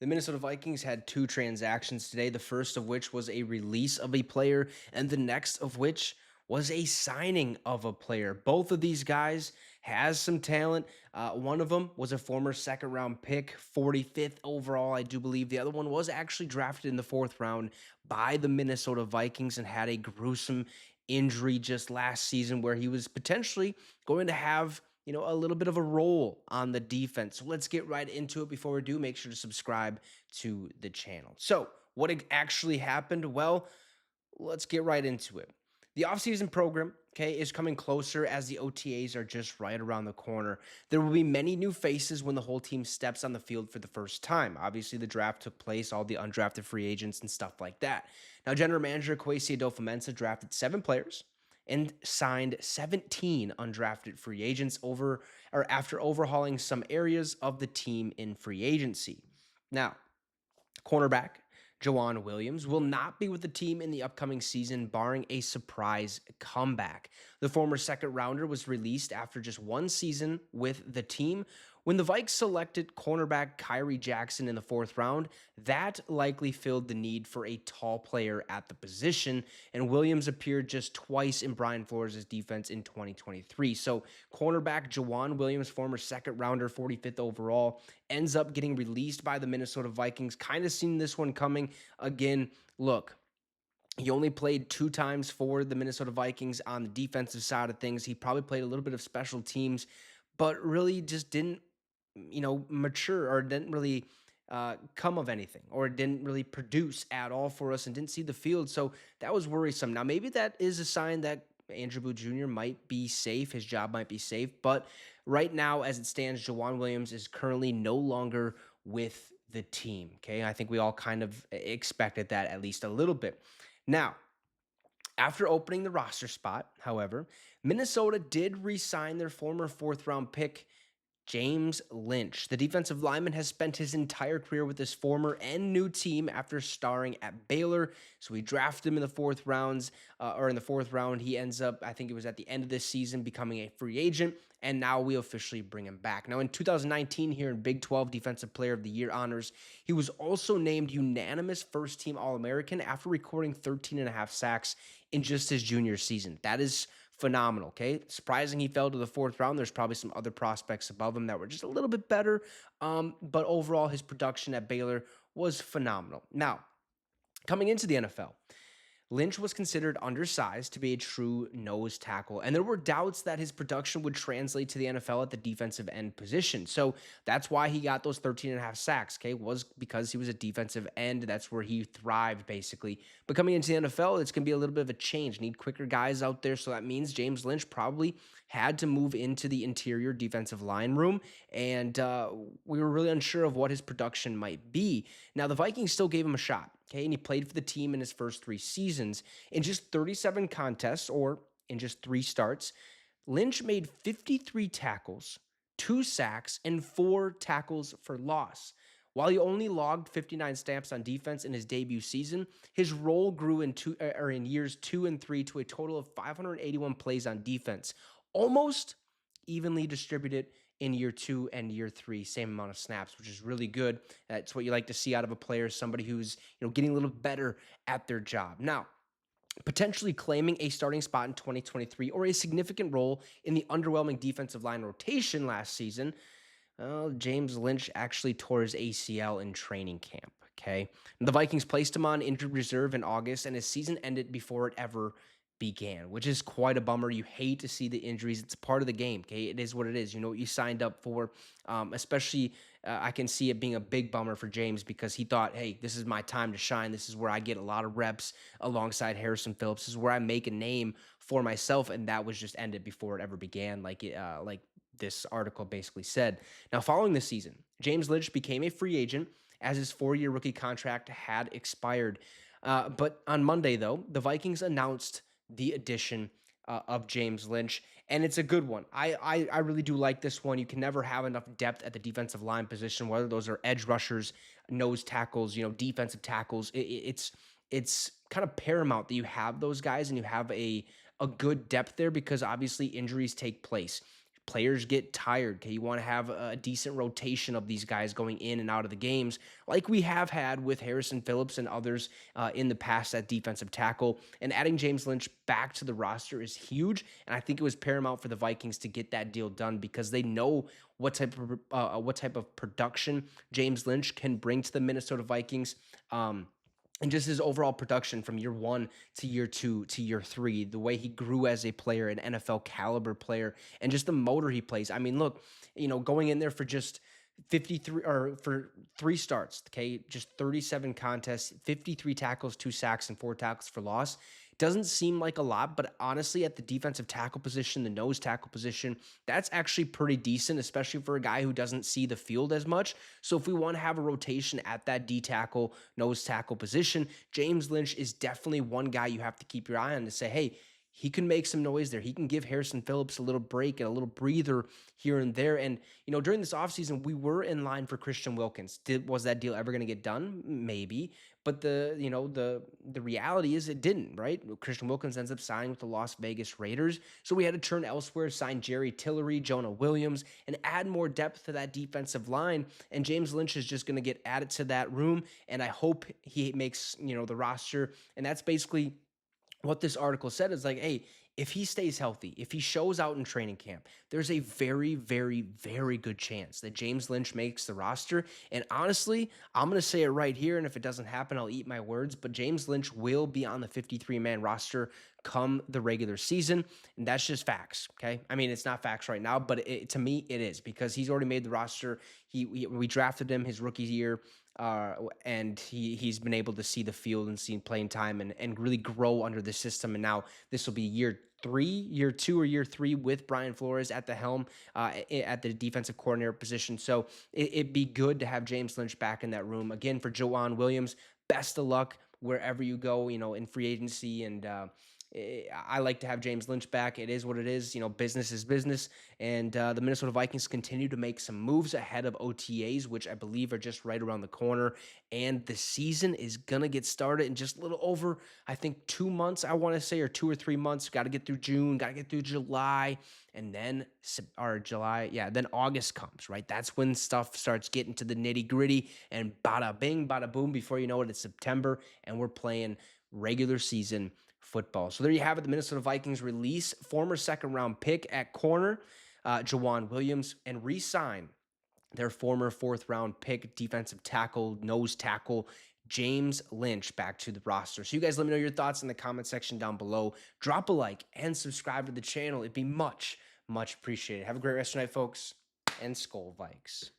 The Minnesota Vikings had two transactions today, the first of which was a release of a player, and the next of which was a signing of a player. Both of these guys has some talent. One of them was a former second round pick, 45th overall, I do believe. The other one was actually drafted in the fourth round by the Minnesota Vikings and had a gruesome injury just last season where he was potentially going to have a little bit of a role on the defense. So let's get right into it. Before we do, make sure to subscribe to the channel. So, what actually happened? Well, let's get right into it. The offseason program, okay, is coming closer as the OTAs are just right around the corner. There will be many new faces when the whole team steps on the field for the first time. Obviously, the draft took place, all the undrafted free agents and stuff like that. Now, General Manager Kwesi Adofo-Mensah drafted 7 players and signed 17 undrafted free agents after overhauling some areas of the team in free agency. Now, cornerback Joejuan Williams will not be with the team in the upcoming season, barring a surprise comeback. The former second rounder was released after just one season with the team. When the Vikes selected cornerback Kyrie Jackson in the fourth round, that likely filled the need for a tall player at the position, and Williams appeared just twice in Brian Flores' defense in 2023. So, cornerback Joejuan Williams, former second rounder, 45th overall, ends up getting released by the Minnesota Vikings. Kind of seen this one coming. Again, look, he only played 2 times for the Minnesota Vikings on the defensive side of things. He probably played a little bit of special teams, but really just didn't, mature or didn't really come of anything or didn't really produce at all for us and didn't see the field. So that was worrisome. Now, maybe that is a sign that Andrew Booth Jr. might be safe. His job might be safe. But right now, as it stands, Joejuan Williams is currently no longer with the team. Okay. I think we all kind of expected that at least a little bit. Now, after opening the roster spot, however, Minnesota did re-sign their former fourth round pick, James Lynch. The defensive lineman has spent his entire career with his former and new team after starring at Baylor. So we drafted him in the fourth round. He ends up, I think it was at the end of this season, becoming a free agent. And now we officially bring him back. Now, in 2019, here in Big 12 Defensive Player of the Year honors, he was also named unanimous first team All-American after recording 13 and a half sacks in just his junior season. That is phenomenal, okay? Surprising he fell to the fourth round. There's probably some other prospects above him that were just a little bit better, but overall, his production at Baylor was phenomenal. Now, coming into the NFL, Lynch was considered undersized to be a true nose tackle, and there were doubts that his production would translate to the NFL at the defensive end position. So that's why he got those 13 and a half sacks, okay, was because he was a defensive end. That's where he thrived, basically. But coming into the NFL, it's going to be a little bit of a change. Need quicker guys out there, so that means James Lynch probably had to move into the interior defensive line room, and we were really unsure of what his production might be. Now, the Vikings still gave him a shot. Okay, and he played for the team in his first 3 seasons. In just 37 contests, or in just 3 starts, Lynch made 53 tackles, 2 sacks, and 4 tackles for loss. While he only logged 59 snaps on defense in his debut season, his role grew in years 2 and 3 to a total of 581 plays on defense, almost evenly distributed in year 2 and year 3, same amount of snaps, which is really good. That's what you like to see out of a player, somebody who's getting a little better at their job. Now, potentially claiming a starting spot in 2023 or a significant role in the underwhelming defensive line rotation last season, James Lynch actually tore his ACL in training camp. Okay, and the Vikings placed him on injured reserve in August, and his season ended before it ever began, which is quite a bummer. You hate to see the injuries. It's a part of the game. Okay, it is what it is. You know what you signed up for. Especially, I can see it being a big bummer for James because he thought, hey, this is my time to shine. This is where I get a lot of reps alongside Harrison Phillips. This is where I make a name for myself, and that was just ended before it ever began. Like this article basically said. Now, following the season, James Lynch became a free agent as his 4-year rookie contract had expired. But on Monday, though, the Vikings announced the addition of James Lynch, and it's a good one. I really do like this one. You can never have enough depth at the defensive line position, whether those are edge rushers, nose tackles, defensive tackles. It's kind of paramount that you have those guys and you have a good depth there because obviously injuries take place. players get tired. Okay, you want to have a decent rotation of these guys going in and out of the games, like we have had with Harrison Phillips and others in the past at defensive tackle. And adding James Lynch back to the roster is huge, and I think it was paramount for the Vikings to get that deal done because they know what type of production James Lynch can bring to the Minnesota Vikings. And just his overall production from year 1 to year 2 to year 3, the way he grew as a player, an NFL caliber player, and just the motor he plays. I mean, look, going in there for just 53 or for 3 starts, okay, just 37 contests, 53 tackles, 2 sacks, and 4 tackles for loss. Doesn't seem like a lot, but honestly, at the defensive tackle position, the nose tackle position, that's actually pretty decent, especially for a guy who doesn't see the field as much. So if we want to have a rotation at that D tackle, nose tackle position, James Lynch is definitely one guy you have to keep your eye on to say, hey, he can make some noise there. He can give Harrison Phillips a little break and a little breather here and there. And, during this offseason, we were in line for Christian Wilkins. Was that deal ever going to get done? Maybe. But the reality is it didn't, right? Christian Wilkins ends up signing with the Las Vegas Raiders. So we had to turn elsewhere, sign Jerry Tillery, Joejuan Williams, and add more depth to that defensive line. And James Lynch is just going to get added to that room. And I hope he makes, the roster. And that's basically what this article said is like, hey, if he stays healthy, if he shows out in training camp, there's a very, very, very good chance that James Lynch makes the roster. And honestly, I'm going to say it right here. And if it doesn't happen, I'll eat my words. But James Lynch will be on the 53-man roster come the regular season. And that's just facts. Okay. I mean, it's not facts right now, but to me, it is because he's already made the roster. We drafted him his rookie year. And he's been able to see the field and see playing time and really grow under the system. And now this will be year 2 or year 3 with Brian Flores at the helm at the defensive coordinator position. So it'd be good to have James Lynch back in that room. Again, for Joejuan Williams, best of luck wherever you go, in free agency. And I like to have James Lynch back. It is what it is. Business is business. And the Minnesota Vikings continue to make some moves ahead of OTAs, which I believe are just right around the corner. And the season is going to get started in just a little over, I think, 2 months, I want to say, or 2 or 3 months. Got to get through June, got to get through July, and then, then August comes, right? That's when stuff starts getting to the nitty gritty, and bada bing, bada boom, before you know it, it's September, and we're playing regular season football. So there you have it. The Minnesota Vikings release former second-round pick at corner, Joejuan Williams, and re-sign their former fourth-round pick, defensive tackle, nose tackle, James Lynch, back to the roster. So you guys let me know your thoughts in the comment section down below. Drop a like and subscribe to the channel. It'd be much, much appreciated. Have a great rest of the night, folks, and Skol Vikes.